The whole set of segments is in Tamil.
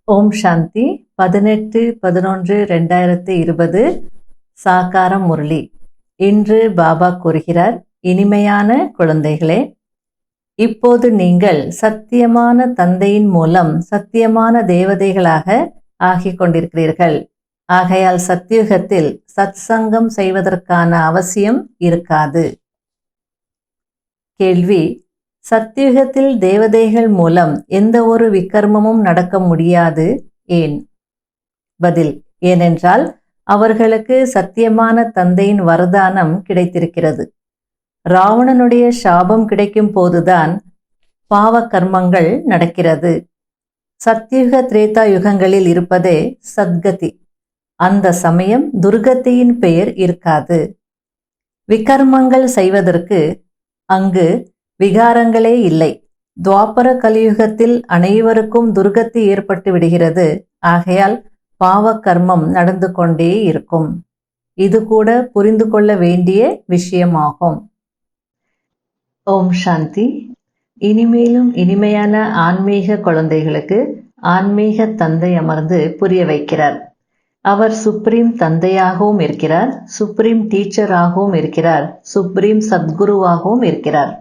ஓம் சாந்தி 18-11-2020 சாகாரம் முரளி. இன்று பாபா கூறுகிறார், இனிமையான குழந்தைகளே, இப்போது நீங்கள் சத்தியமான தந்தையின் மூலம் சத்தியமான தேவதைகளாக ஆகிக் கொண்டிருக்கிறீர்கள். ஆகையால் சத்தியுகத்தில் சத்சங்கம் செய்வதற்கான அவசியம் இருக்காது. கேள்வி: சத்தியுகத்தில் தேவதைகள் மூலம் எந்த ஒரு விக்கர்மமும் நடக்க முடியாது, ஏன்? பதில்: ஏனென்றால் அவர்களுக்கு சத்தியமான தந்தையின் வரதானம் கிடைத்திருக்கிறது. ராவணனுடைய சாபம் கிடைக்கும் போதுதான் பாவ கர்மங்கள் நடக்கிறது. சத்தியுக திரேதா யுகங்களில் இருப்பதே சத்கதி. அந்த சமயம் துர்கதியின் பெயர் இருக்காது. விகர்மங்கள் செய்வதற்கு அங்கு விகாரங்களே இல்லை. துவாபர கலியுகத்தில் அனைவருக்கும் துர்கதி ஏற்பட்டு விடுகிறது. ஆகையால் பாவ கர்மம் நடந்து கொண்டே இருக்கும். இது கூட புரிந்து கொள்ள வேண்டிய விஷயமாகும். ஓம் சாந்தி. இனிமேலும் இனிமையான ஆன்மீக குழந்தைகளுக்கு ஆன்மீக தந்தை அமர்ந்து புரிய வைக்கிறார். அவர் சுப்ரீம் தந்தையாகவும் இருக்கிறார், சுப்ரீம் டீச்சராகவும் இருக்கிறார், சுப்ரீம் சத்குருவாகவும் இருக்கிறார்.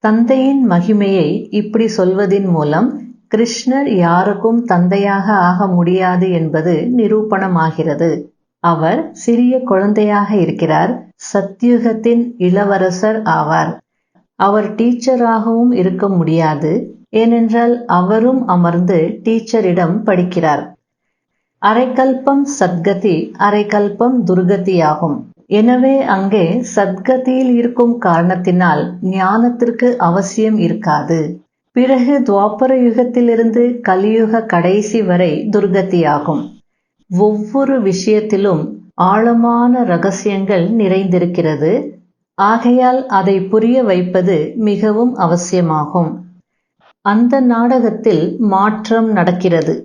தந்தையின் மகிமையை இப்படி சொல்வதின் மூலம் கிருஷ்ணர் யாருக்கும் தந்தையாக ஆக முடியாது என்பது நிரூபணமாகிறது. அவர் சிறிய குழந்தையாக இருக்கிறார், சத்யுகத்தின் இளவரசர் ஆவார். அவர் டீச்சராகவும் இருக்க முடியாது, ஏனென்றால் அவரும் அமர்ந்து டீச்சரிடம் படிக்கிறார். அரைக்கல்பம் சத்கதி, அரைக்கல்பம் துர்கதியாகும். எனவே அங்கே சத்கதியில் இருக்கும் காரணத்தினால் ஞானத்திற்கு அவசியம் இருக்காது. பிறகு துவாபர யுகத்திலிருந்து கலியுக கடைசி வரை துர்கதியாகும். ஒவ்வொரு விஷயத்திலும் ஆழமான ரகசியங்கள் நிறைந்திருக்கிறது. ஆகையால் அதை புரிய வைப்பது மிகவும் அவசியமாகும். அந்த நாடகத்தில் மாற்றம் நடக்கிறது.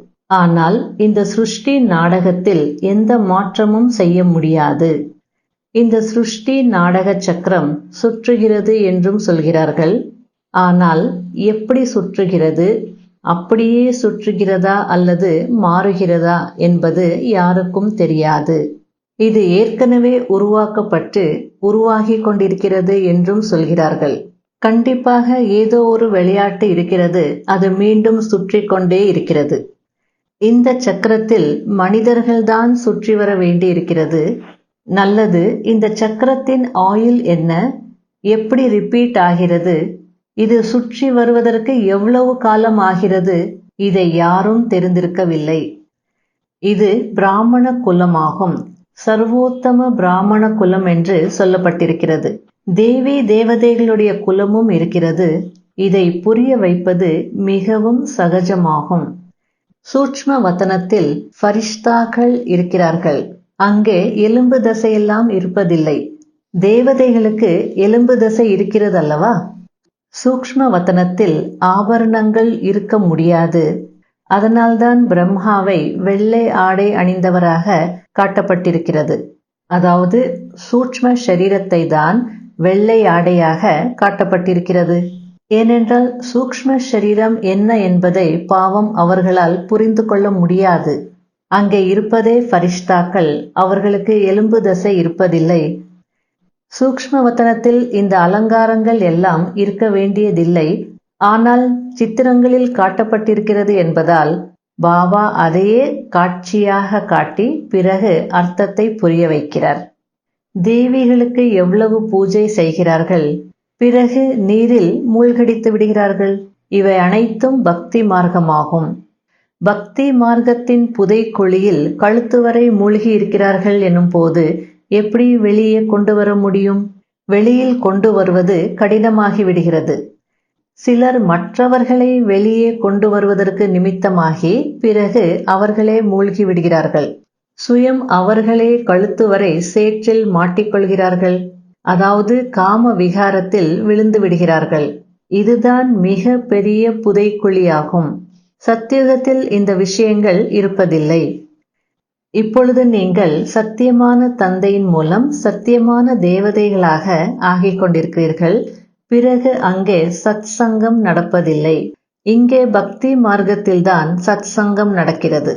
ஆனால் இந்த சிருஷ்டி நாடகத்தில் எந்த மாற்றமும் செய்ய முடியாது. இந்த சிருஷ்டி நாடக சக்கரம் சுற்றுகிறது என்றும் சொல்கிறார்கள். ஆனால் எப்படி சுற்றுகிறது, அப்படியே சுற்றுகிறதா அல்லது மாறுகிறதா என்பது யாருக்கும் தெரியாது. இது ஏற்கனவே உருவாக்கப்பட்டு உருவாகி கொண்டிருக்கிறது என்றும் சொல்கிறார்கள். கண்டிப்பாக ஏதோ ஒரு விளையாட்டு இருக்கிறது, அது மீண்டும் சுற்றி கொண்டே இருக்கிறது. இந்த சக்கரத்தில் மனிதர்கள்தான் சுற்றி வர வேண்டி இருக்கிறது. நல்லது, இந்த சக்கரத்தின் ஆயுள் என்ன, எப்படி ரிப்பீட் ஆகிறது, இது சுற்றி வருவதற்கு எவ்வளவு காலம் ஆகிறது, இதை யாரும் தெரிந்திருக்கவில்லை. இது பிராமண குலமாகும். சர்வோத்தம பிராமண குலம் என்று சொல்லப்பட்டிருக்கிறது. தேவி தேவதைகளுடைய குலமும் இருக்கிறது. இதை புரிய வைப்பது மிகவும் சகஜமாகும். சூட்ச்ம வதனத்தில் ஃபரிஷ்தாக்கள் இருக்கிறார்கள். அங்கே எலும்பு தசையெல்லாம் இருப்பதில்லை. தேவதைகளுக்கு எலும்பு தசை இருக்கிறது அல்லவா? சூக்ஷ்ம வதனத்தில் ஆபரணங்கள் இருக்க முடியாது. அதனால்தான் பிரம்மாவை வெள்ளை ஆடை அணிந்தவராக காட்டப்பட்டிருக்கிறது. அதாவது சூட்ச்ம சரீரத்தை தான் வெள்ளை ஆடையாக காட்டப்பட்டிருக்கிறது. ஏனென்றால் சூக்ஷ்ம சரீரம் என்ன என்பதை பாவம் அவர்களால் புரிந்து கொள்ள முடியாது. அங்கே இருப்பதே ஃபரிஷ்தாக்கள், அவர்களுக்கு எலும்பு தசை இருப்பதில்லை. சூக்ஷ்ம வதனத்தில் இந்த அலங்காரங்கள் எல்லாம் இருக்க வேண்டியதில்லை. ஆனால் சித்திரங்களில் காட்டப்பட்டிருக்கிறது என்பதால் பாபா அதையே காட்சியாக காட்டி பிறகு அர்த்தத்தை புரிய வைக்கிறார். தேவிகளுக்கு எவ்வளவு பூஜை செய்கிறார்கள், பிறகு நீரில் மூழ்கடித்து விடுகிறார்கள். இவை அனைத்தும் பக்தி மார்க்கமாகும். பக்தி மார்க்கத்தின் புதைக்குழியில் கழுத்து வரை மூழ்கி இருக்கிறார்கள் எனும் போது எப்படி வெளியே கொண்டு வர முடியும்? வெளியில் கொண்டு வருவது கடினமாகி விடுகிறது. சிலர் மற்றவர்களை வெளியே கொண்டு வருவதற்கு நிமித்தமாகி பிறகு அவர்களே மூழ்கி விடுகிறார்கள். சுயம் அவர்களே கழுத்து வரை சேற்றில் மாட்டிக்கொள்கிறார்கள். அதாவது காம விகாரத்தில் விழுந்து விடுகிறார்கள். இதுதான் மிக பெரிய புதைக்குழியாகும். சத்தியுகத்தில் இந்த விஷயங்கள் இருப்பதில்லை. இப்பொழுது நீங்கள் சத்தியமான தந்தையின் மூலம் சத்தியமான தேவதைகளாக ஆகிக் கொண்டிருக்கிறீர்கள். பிறகு அங்கே சத் சங்கம் நடப்பதில்லை. இங்கே பக்தி மார்க்கத்தில்தான் சத் சங்கம் நடக்கிறது.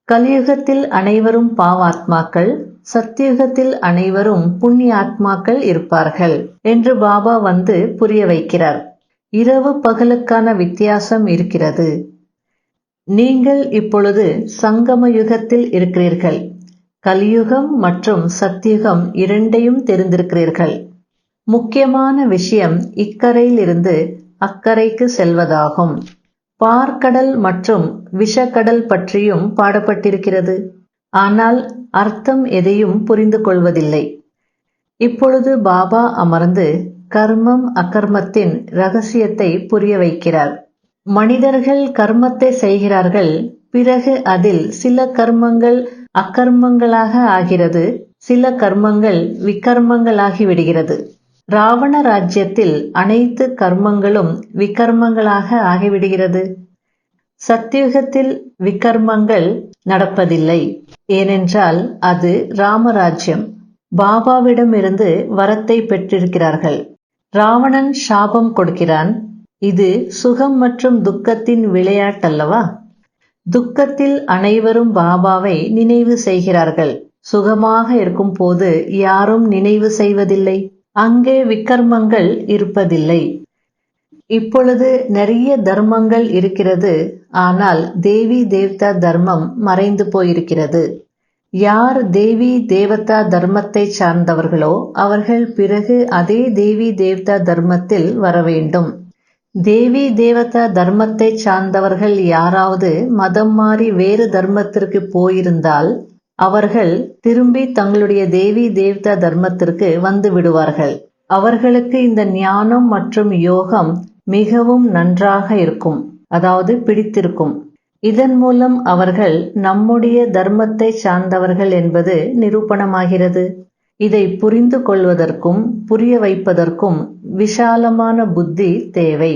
கலியுகத்தில் அனைவரும் பாவாத்மாக்கள், சத்தியுகத்தில் அனைவரும் புண்ணிய ஆத்மாக்கள் இருப்பார்கள் என்று பாபா வந்து புரிய வைக்கிறார். இரவு பகலுக்கான வித்தியாசம் இருக்கிறது. நீங்கள் இப்பொழுது சங்கம யுகத்தில் இருக்கிறீர்கள். கலியுகம் மற்றும் சத்தியுகம் இரண்டையும் தெரிந்திருக்கிறீர்கள். முக்கியமான விஷயம் இக்கரையில் இருந்து அக்கரைக்கு செல்வதாகும். பார்க்கடல் மற்றும் விஷக்கடல் பற்றியும் பாடப்பட்டிருக்கிறது. ஆனால் அர்த்தம் எதையும் புரிந்து கொள்வதில்லை. இப்பொழுது பாபா அமர்ந்து கர்மம் அகர்மத்தின் ரகசியத்தை புரிய வைக்கிறார். மனிதர்கள் கர்மத்தை செய்கிறார்கள். பிறகு அதில் சில கர்மங்கள் அகர்மங்களாக ஆகிறது, சில கர்மங்கள் விகர்மங்களாகி விடுகிறது. ராவண ராஜ்யத்தில் அனைத்து கர்மங்களும் விகர்மங்களாக ஆகிவிடுகிறது. சத்தியுகத்தில் விகர்மங்கள் நடப்பதில்லை. ஏனென்றால் அது ராமராஜ்யம். பாபாவிடமிருந்து வரத்தை பெற்றிருக்கிறார்கள். ராவணன் சாபம் கொடுக்கிறான். இது சுகம் மற்றும் துக்கத்தின் விளையாட்டல்லவா? துக்கத்தில் அனைவரும் பாபாவை நினைவு செய்கிறார்கள். சுகமாக இருக்கும் போது யாரும் நினைவு செய்வதில்லை. அங்கே விகர்மங்கள் இருப்பதில்லை. இப்பொழுது நிறைய தர்மங்கள் இருக்கிறது. ஆனால் தேவி தேவதா தர்மம் மறைந்து போயிருக்கிறது. யார் தேவி தேவதா தர்மத்தை சார்ந்தவர்களோ அவர்கள் பிறகு அதே தேவி தேவதா தர்மத்தில் வர வேண்டும். தேவி தேவதா தர்மத்தை சார்ந்தவர்கள் யாராவது மதம் மாறி வேறு தர்மத்திற்கு போயிருந்தால் அவர்கள் திரும்பி தங்களுடைய தேவி தேவதா தர்மத்திற்கு வந்து விடுவார்கள். அவர்களுக்கு இந்த ஞானம் மற்றும் யோகம் மிகவும் நன்றாக இருக்கும், அதாவது பிடித்திருக்கும். இதன் மூலம் அவர்கள் நம்முடைய தர்மத்தை சார்ந்தவர்கள் என்பது நிரூபணமாகிறது. இதை புரிந்து கொள்வதற்கும் புரிய வைப்பதற்கும் விஷாலமான புத்தி தேவை.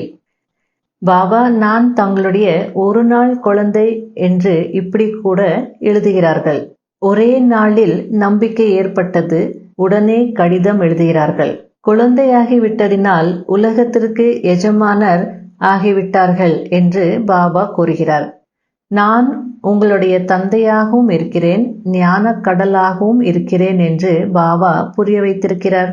பாபா நான் தங்களுடைய ஒரு நாள் குழந்தை என்று இப்படி கூட எழுதுகிறார்கள். ஒரே நாளில் நம்பிக்கை ஏற்பட்டது, உடனே கடிதம் எழுதுகிறார்கள். குழந்தையாகிவிட்டதினால் உலகத்திற்கு எஜமானர் ஆகிவிட்டார்கள் என்று பாபா கூறுகிறார். நான் உங்களுடைய தந்தையாகவும் இருக்கிறேன், ஞான கடலாகவும் இருக்கிறேன் என்று பாபா புரிய வைத்திருக்கிறார்.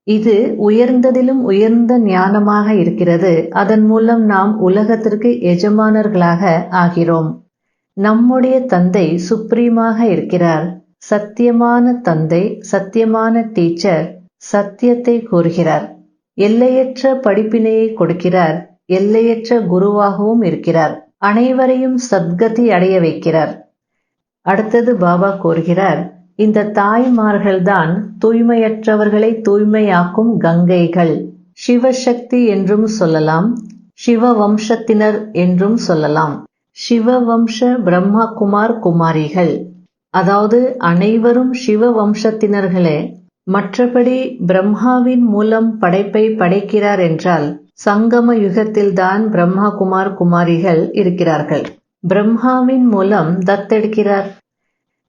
இது உயர்ந்ததிலும் உயர்ந்த ஞானமாக இருக்கிறது. அதன் மூலம் நாம் உலகத்திற்கு எஜமானர்களாக ஆகிறோம். நம்முடைய தந்தை சுப்ரீமாக இருக்கிறார். சத்தியமான தந்தை, சத்தியமான டீச்சர் சத்தியத்தை கூறுகிறார். எல்லையற்ற படிப்பினையை கொடுக்கிறார். எல்லையற்ற குருவாகவும் இருக்கிறார். அனைவரையும் சத்கதி அடைய வைக்கிறார். அடுத்தது பாபா கூறுகிறார், இந்த தாய்மார்கள்தான் தூய்மையற்றவர்களை தூய்மையாக்கும் கங்கைகள். சிவசக்தி என்றும் சொல்லலாம், சிவ வம்சத்தினர் என்றும் சொல்லலாம். சிவவம்ச பிரம்மா குமார் குமாரிகள், அதாவது அனைவரும் சிவ வம்சத்தினர்களே. மற்றபடி பிரம்மாவின் மூலம் படைப்பை படைக்கிறார் என்றால் சங்கம யுகத்தில்தான் பிரம்மா குமார் குமாரிகள் இருக்கிறார்கள். பிரம்மாவின் மூலம் தத்தெடுக்கிறார்.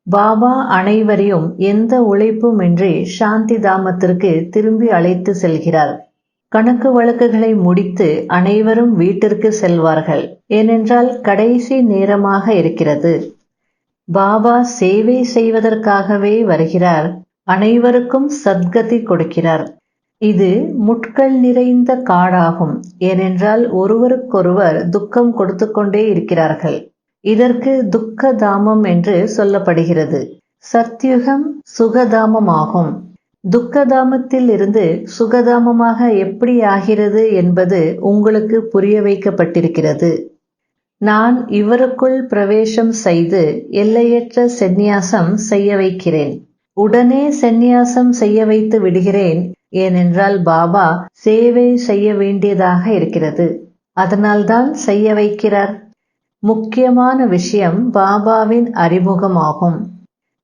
பாபா அனைவரையும் எந்த உழைப்புமின்றி சாந்தி தாமத்திற்கு திரும்பி அழைத்து செல்கிறார். கணக்கு வழக்குகளை முடித்து அனைவரும் வீட்டிற்கு செல்வார்கள். ஏனென்றால் கடைசி நேரமாக இருக்கிறது. பாபா சேவை செய்வதற்காகவே வருகிறார். அனைவருக்கும் சத்கதி கொடுக்கிறார். இது முட்கள் நிறைந்த காடாகும். ஏனென்றால் ஒருவருக்கொருவர் துக்கம் கொடுத்து கொண்டே இருக்கிறார்கள். இதற்கு துக்கதாமம் என்று சொல்லப்படுகிறது. சத்யுகம் சுகதாமமாகும். துக்கதாமத்தில் இருந்து சுகதாமமாக எப்படி ஆகிறது என்பது உங்களுக்கு புரிய வைக்கப்பட்டிருக்கிறது. நான் இவருக்குள் பிரவேசம் செய்து எல்லையற்ற சந்நியாசம் செய்ய வைக்கிறேன். உடனே சந்நியாசம் செய்ய வைத்து விடுகிறேன். ஏனென்றால் பாபா சேவை செய்ய வேண்டியதாக இருக்கிறது. அதனால்தான் செய்ய வைக்கிறார். முக்கியமான விஷயம் பாபாவின் அறிமுகமாகும்.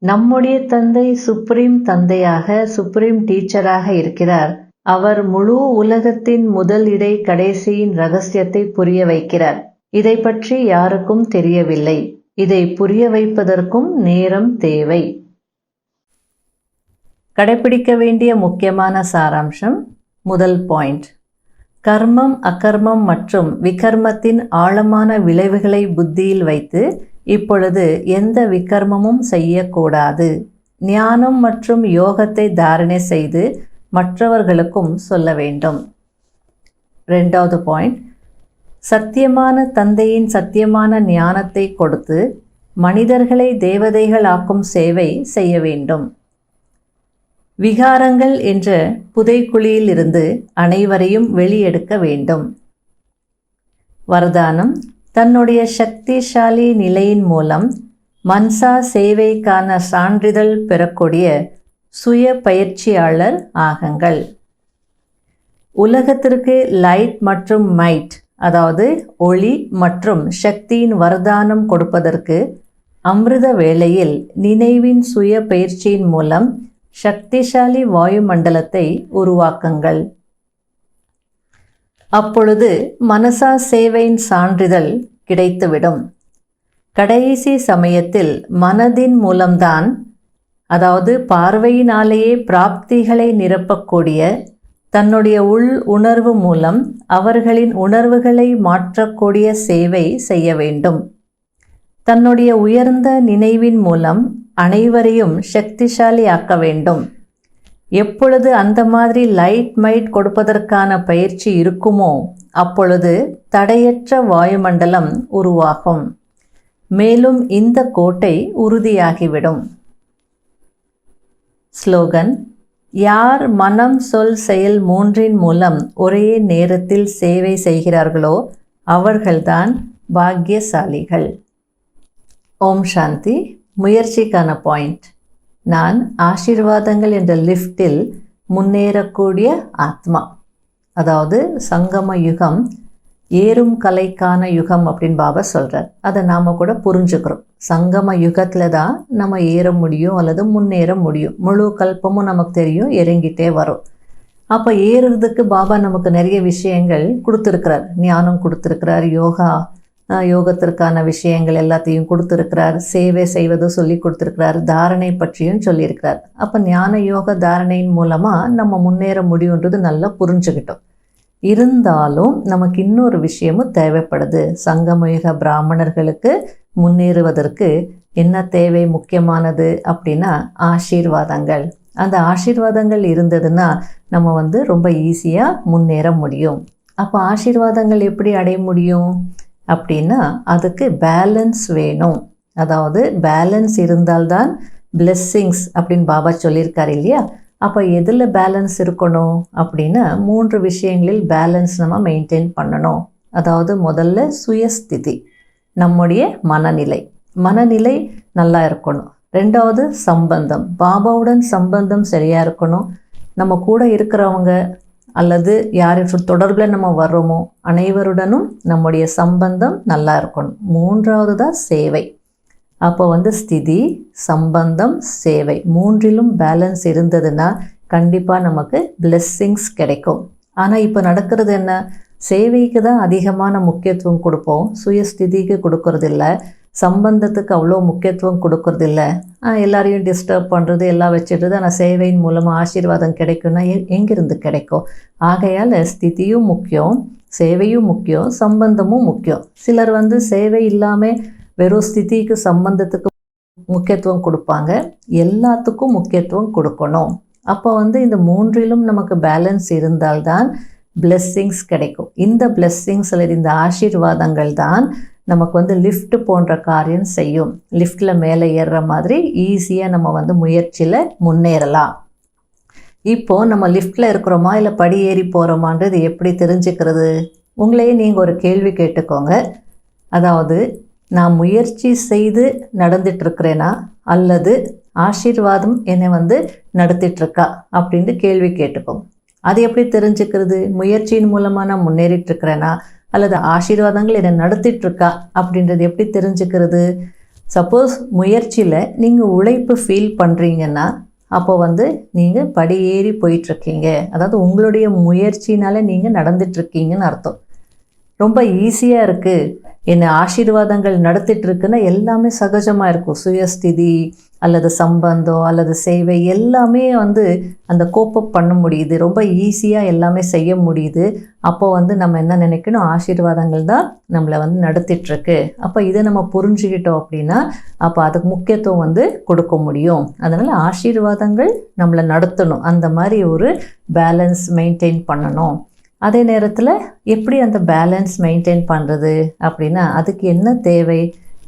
நம்முடைய தந்தை சுப்ரீம் தந்தையாக, சுப்ரீம் டீச்சராக இருக்கிறார். அவர் முழு உலகத்தின் முதல் இடை கடைசியின் ரகசியத்தை புரிய வைக்கிறார். இதை பற்றி யாருக்கும் தெரியவில்லை. இதை புரிய வைப்பதற்கும் நேரம் தேவை. கடைபிடிக்க வேண்டிய முக்கியமான சாராம்சம். முதல் பாயிண்ட், கர்மம், அகர்மம் மற்றும் விகர்மத்தின் ஆழமான விளைவுகளை புத்தியில் வைத்து இப்பொழுது எந்த விகர்மமும் செய்யக்கூடாது. ஞானம் மற்றும் யோகத்தை தாரணை செய்து மற்றவர்களுக்கும் சொல்ல வேண்டும். 2வது பாயிண்ட், சத்தியமான தந்தையின் சத்தியமான ஞானத்தை கொடுத்து மனிதர்களை தேவதைகள் ஆக்கும் சேவை செய்ய வேண்டும். விகாரங்கள் என்ற புதைக்குழியில் இருந்து அனைவரையும் வெளியெடுக்க வேண்டும். வரதானம், தன்னுடைய சக்திசாலி நிலையின் மூலம் மன்சா சேவைக்கான சான்றிதழ் பெறக்கூடிய சுய பயிற்சியாளர் ஆகுங்கள். உலகத்திற்கு லைட் மற்றும் மைட், அதாவது ஒளி மற்றும் சக்தியின் வரதானம் கொடுப்பதற்கு அமிர்த வேளையில் நினைவின் சுய பயிற்சியின் மூலம் சக்திசாலி வாயுமண்டலத்தை உருவாக்குங்கள். அப்பொழுது மனசா சேவையின் சான்றிதழ் கிடைத்துவிடும். கடைசி சமயத்தில் மனதின் மூலம்தான், அதாவது பார்வையினாலேயே பிராப்திகளை நிரப்பக்கூடிய தன்னுடைய உள் உணர்வு மூலம் அவர்களின் உணர்வுகளை மாற்றக்கூடிய சேவை செய்ய வேண்டும். தன்னுடைய உயர்ந்த நினைவின் மூலம் அனைவரையும் சக்திசாலி ஆக்க வேண்டும். எப்பொழுது அந்த மாதிரி லைட் மைட் கொடுப்பதற்கான பயிற்சி இருக்குமோ அப்பொழுது தடையற்ற வாயுமண்டலம் உருவாகும். மேலும் இந்த கோட்டை உறுதியாகிவிடும். ஸ்லோகன், யார் மனம் சொல் செயல் மூன்றின் மூலம் ஒரே நேரத்தில் சேவை செய்கிறார்களோ அவர்கள்தான் பாக்கியசாலிகள். ஓம் சாந்தி. முயற்சிக்கான பாயிண்ட், நான் ஆசீர்வாதங்கள் என்ற லிஃப்டில் முன்னேறக்கூடிய ஆத்மா. அதாவது சங்கம யுகம் ஏறும் கலைக்கான யுகம் அப்படின்னு பாபா சொல்கிறார். அதை நாம் கூட புரிஞ்சுக்கிறோம். சங்கம யுகத்தில் தான் நம்ம ஏற முடியும் அல்லது முன்னேற முடியும். முழு கல்பமும் நமக்கு தெரியும், இறங்கிட்டே வரும். அப்போ ஏறுறதுக்கு பாபா நமக்கு நிறைய விஷயங்கள் கொடுத்துருக்கிறார். ஞானம் கொடுத்துருக்கிறார், யோகத்திற்கான விஷயங்கள் எல்லாத்தையும் கொடுத்துருக்கிறார், சேவை செய்வது சொல்லி கொடுத்துருக்கிறார், தாரணை பற்றியும் சொல்லியிருக்கிறார். அப்போ ஞான யோக தாரணையின் மூலமாக நம்ம முன்னேற முடியுன்றது நல்லா புரிஞ்சுக்கிட்டோம். இருந்தாலும் நமக்கு இன்னொரு விஷயமும் தேவைப்படுது. சங்கமயுக பிராமணர்களுக்கு முன்னேறுவதற்கு என்ன தேவை முக்கியமானது அப்படின்னா ஆசீர்வாதங்கள். அந்த ஆசீர்வாதங்கள் இருந்ததுன்னா நம்ம ரொம்ப ஈஸியாக முன்னேற முடியும். அப்போ ஆசீர்வாதங்கள் எப்படி அடைய முடியும் அப்படின்னா அதுக்கு பேலன்ஸ் வேணும். அதாவது பேலன்ஸ் இருந்தால்தான் பிளெஸ்ஸிங்ஸ் அப்படின்னு பாபா சொல்லியிருக்காரு இல்லையா. அப்போ எதில் பேலன்ஸ் இருக்கணும் அப்படின்னா 3 விஷயங்களில் பேலன்ஸ் நம்ம மெயின்டைன் பண்ணணும். அதாவது முதல்ல சுயஸ்திதி, நம்முடைய மனநிலை நல்லா இருக்கணும். 2வது சம்பந்தம், பாபாவுடன் சம்பந்தம் சரியாக இருக்கணும். நம்ம கூட இருக்கிறவங்க அல்லது யாரும் தொடர்பில் நம்ம வர்றோமோ அனைவருடனும் நம்முடைய சம்பந்தம் நல்லா இருக்கணும். 3வது தான் சேவை. அப்போ ஸ்திதி, சம்பந்தம், சேவை 3லும் பேலன்ஸ் இருந்ததுன்னா கண்டிப்பாக நமக்கு பிளெஸ்ஸிங்ஸ் கிடைக்கும். ஆனால் இப்போ நடக்கிறது என்ன, சேவைக்கு தான் அதிகமான முக்கியத்துவம் கொடுப்போம், சுயஸ்திதிக்கு கொடுக்கறதில்ல, சம்பந்தத்துக்கு அவ்வளோ முக்கியத்துவம் கொடுக்கறதில்ல. எல்லாரையும் டிஸ்டர்ப் பண்ணுறது எல்லாம் வச்சுடுறது. ஆனால் சேவையின் மூலமாக ஆசீர்வாதம் கிடைக்கும்னா எங்கிருந்து கிடைக்கும்? ஆகையால் ஸ்திதியும் முக்கியம், சேவையும் முக்கியம், சம்பந்தமும் முக்கியம். சிலர் சேவை இல்லாமல் வெறும் ஸ்திதிக்கு சம்பந்தத்துக்கு முக்கியத்துவம் கொடுப்பாங்க. எல்லாத்துக்கும் முக்கியத்துவம் கொடுக்கணும். அப்போ இந்த 3லும் நமக்கு பேலன்ஸ் இருந்தால்தான் பிளெஸ்ஸிங்ஸ் கிடைக்கும். இந்த பிளெஸ்ஸிங்ஸ் அல்லது இந்த ஆசீர்வாதங்கள் தான் நமக்கு லிஃப்ட் போன்ற காரியம் செய்யும். லிஃப்டில் மேலே ஏறுற மாதிரி ஈஸியாக நம்ம முயற்சியில் முன்னேறலாம். இப்போது நம்ம லிஃப்டில் இருக்கிறோமா இல்லை படி ஏறி போகிறோமான்றது எப்படி தெரிஞ்சுக்கிறது? உங்களையே நீங்கள் ஒரு கேள்வி கேட்டுக்கோங்க. அதாவது, நான் முயற்சி செய்து நடந்துட்டுருக்கிறேனா அல்லது ஆசீர்வாதம் என்னை நடத்திட்டுருக்கா அப்படின்ட்டு கேள்வி கேட்டுக்கோங்க. அது எப்படி தெரிஞ்சுக்கிறது? முயற்சியின் மூலமாக நான் முன்னேறிட்டுருக்கிறேனா அல்லது ஆசீர்வாதங்கள் என்னை நடத்திட்டுருக்கா அப்படின்றது எப்படி தெரிஞ்சுக்கிறது? சப்போஸ் முயற்சியில் நீங்கள் உழைப்பு ஃபீல் பண்ணுறீங்கன்னா அப்போ நீங்கள் படி ஏறி போயிட்டுருக்கீங்க. அதாவது உங்களுடைய முயற்சினால் நீங்கள் நடந்துட்டுருக்கீங்கன்னு அர்த்தம். ரொம்ப ஈஸியாக இருக்குது, என்னை ஆசீர்வாதங்கள் நடத்திட்டுருக்குன்னா எல்லாமே சகஜமாக இருக்கும். சுயஸ்திதி, அல்லது சம்பந்தம் அல்லது சேவை எல்லாமே வந்து அந்த கோப்பப் பண்ண முடியுது, ரொம்ப ஈஸியாக எல்லாமே செய்ய முடியுது. அப்போ வந்து நம்ம என்ன நினைக்கணும், ஆசீர்வாதங்கள் தான் நம்மளை வந்து நடத்திட்டுருக்கு. அப்போ இதை நம்ம புரிஞ்சுக்கிட்டோம் அப்படின்னா அப்போ அதுக்கு முக்கியத்துவம் வந்து கொடுக்க முடியும். அதனால் ஆசீர்வாதங்கள் நம்மளை நடத்தணும், அந்த மாதிரி ஒரு பேலன்ஸ் மெயின்டைன் பண்ணணும். அதே நேரத்தில் எப்படி அந்த பேலன்ஸ் மெயின்டைன் பண்ணுறது அப்படின்னா அதுக்கு என்ன தேவை,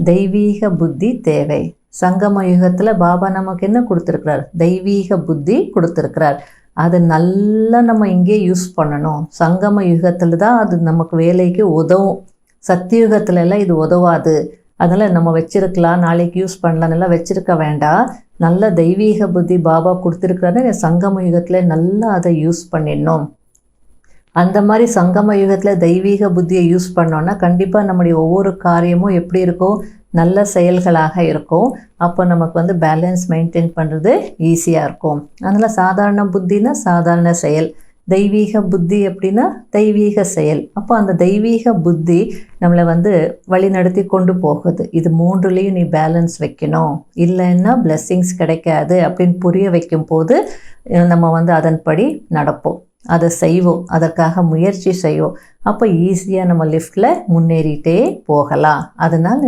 தெய்வீக புத்தி தேவை. சங்கம யுகத்தில் பாபா நமக்கு என்ன கொடுத்துருக்கிறார், தெய்வீக புத்தி கொடுத்துருக்கிறார். அது நல்லா நம்ம இங்கே யூஸ் பண்ணணும். சங்கம யுகத்தில் தான் அது நமக்கு வேலைக்கு உதவும். சத்தியுகத்துலலாம் இது உதவாது. அதனால் நம்ம வச்சுருக்கலாம், நாளைக்கு யூஸ் பண்ணலாம், நல்லா வச்சுருக்க வேண்டாம். நல்ல தெய்வீக புத்தி பாபா கொடுத்துருக்கிறாரு, சங்கம யுகத்தில் நல்லா அதை யூஸ் பண்ணிடணும். அந்த மாதிரி சங்கம யுகத்தில் தெய்வீக புத்தியை யூஸ் பண்ணோன்னா கண்டிப்பாக நம்முடைய ஒவ்வொரு காரியமும் எப்படி இருக்கும், நல்ல செயல்களாக இருக்கும். அப்போ நமக்கு வந்து பேலன்ஸ் மெயின்டைன் பண்ணுறது ஈஸியாக இருக்கும். அதனால் சாதாரண புத்தினா சாதாரண செயல், தெய்வீக புத்தி அப்படின்னா தெய்வீக செயல். அப்போ அந்த தெய்வீக புத்தி நம்மளை வந்து வழி நடத்தி கொண்டு போகுது. இது மூன்றுலேயும் நீ பேலன்ஸ் வைக்கணும், இல்லைன்னா பிளெஸ்ஸிங்ஸ் கிடைக்காது அப்படின்னு புரிய வைக்கும் போது நம்ம வந்து அதன்படி நடப்போம், அதை செய்வோம், அதற்காக முயற்சி செய்வோம். அப்போ ஈஸியாக நம்ம லிஃப்டில் முன்னேறிட்டே போகலாம். அதனால்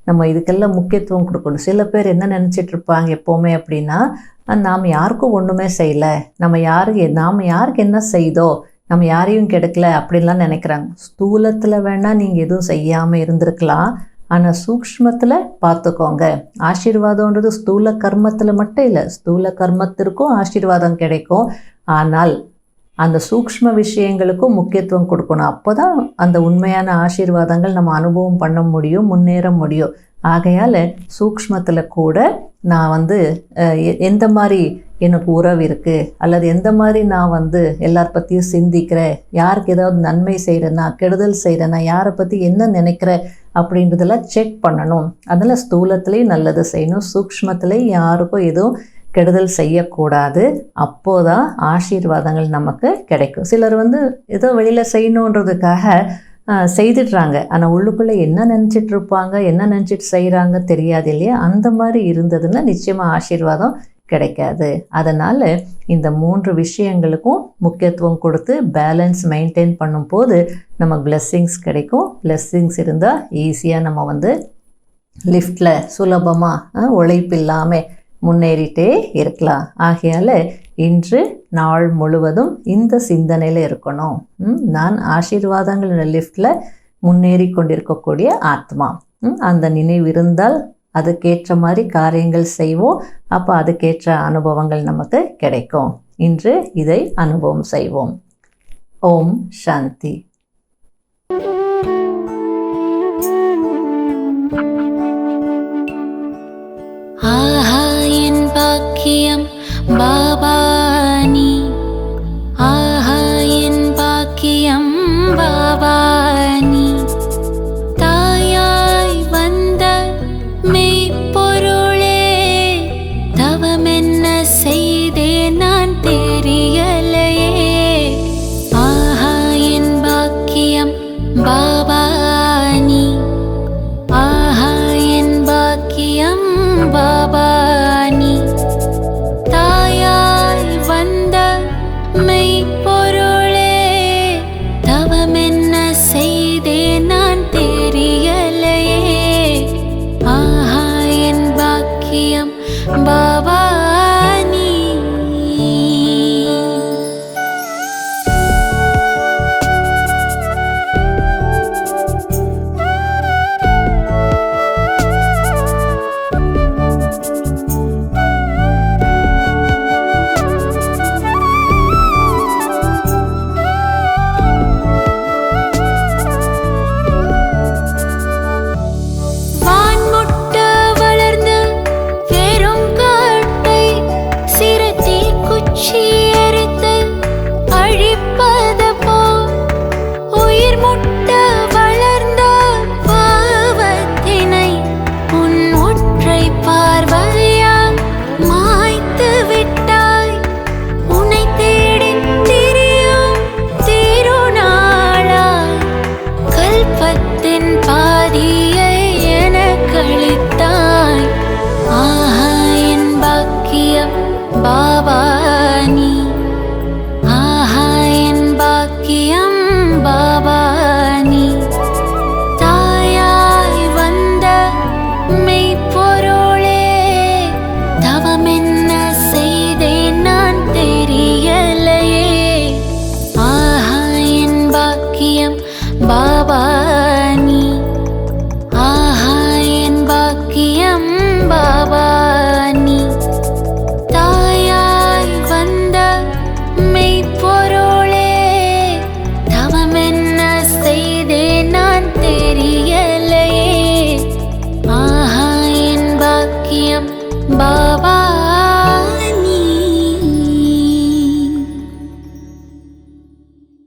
நம்ம இதுக்கெல்லாம் முக்கியத்துவம் கொடுக்கணும். சில பேர் என்ன நினச்சிட்ருப்பாங்க எப்போவுமே அப்படின்னா, நாம் யாருக்கும் ஒன்றுமே செய்யலை, நாம் யாருக்கு என்ன செய்தோ, நம்ம யாரையும் கெடுக்கலை அப்படின்லாம் நினைக்கிறாங்க. ஸ்தூலத்தில் வேணால் நீங்கள் எதுவும் செய்யாமல் இருந்திருக்கலாம், ஆனால் சூக்ஷ்மத்தில் பார்த்துக்கோங்க. ஆசீர்வாதம்ன்றது ஸ்தூல கர்மத்தில் மட்டும் இல்லை, ஸ்தூல கர்மத்திற்கும் ஆசீர்வாதம் கிடைக்கும். ஆனால் அந்த சூக்ஷ்ம விஷயங்களுக்கும் முக்கியத்துவம் கொடுக்கணும். அப்போ தான் அந்த உண்மையான ஆசீர்வாதங்கள் நம்ம அனுபவம் பண்ண முடியும், முன்னேற முடியும். ஆகையால் சூக்ஷ்மத்தில் கூட நான் வந்து எந்த மாதிரி எனக்கு உறவு இருக்குது, அல்லது எந்த மாதிரி நான் வந்து எல்லார் பற்றியும் சிந்திக்கிறேன், யாருக்கு ஏதாவது நன்மை செய்கிறேன்னா கெடுதல் செய்கிறேன்னா யாரை பற்றி என்ன நினைக்கிறேன் அப்படின்றதெல்லாம் செக் பண்ணணும். அதில் ஸ்தூலத்துலேயும் நல்லது செய்யணும், சூக்ஷ்மத்துலேயும் யாருக்கும் எதுவும் கெடுதல் செய்யக்கூடாது. அப்போதான் ஆசீர்வாதங்கள் நமக்கு கிடைக்கும். சிலர் வந்து ஏதோ வெளியில் செய்யணுன்றதுக்காக செய்துடுறாங்க, ஆனால் உள்ளுக்குள்ளே என்ன நினச்சிட்டு இருப்பாங்க, என்ன நினச்சிட்டு செய்கிறாங்க தெரியாது இல்லையா. அந்த மாதிரி இருந்ததுன்னா நிச்சயமாக ஆசீர்வாதம் கிடைக்காது. அதனால் இந்த 3 விஷயங்களுக்கும் முக்கியத்துவம் கொடுத்து பேலன்ஸ் மெயின்டைன் பண்ணும்போது நமக்கு பிளெஸ்ஸிங்ஸ் கிடைக்கும். பிளெஸ்ஸிங்ஸ் இருந்தால் ஈஸியாக நம்ம வந்து லிஃப்டில் சுலபமாக உழைப்பில்லாமல் முன்னேறிட்டே இருக்கலாம். ஆகையால் இன்று நாள் முழுவதும் இந்த சிந்தனையில் இருக்கணும், நான் ஆசீர்வாதங்கள் லிஃப்டில் முன்னேறி கொண்டிருக்கக்கூடிய ஆத்மா. அந்த நினைவு இருந்தால் அதுக்கேற்ற மாதிரி காரியங்கள் செய்வோம். அப்போ அதுக்கேற்ற அனுபவங்கள் நமக்கு கிடைக்கும். இன்று இதை அனுபவம் செய்வோம். ஓம் சாந்தி. பாக்கியம் பாபானி, ஆஹா என் பாக்கியம் பாபானி, தாயாய் வந்த மெய்ப்பொருளே, தவமென்ன செய்தேன் நான் தெரியலையே. ஆஹா என் பாக்கியம்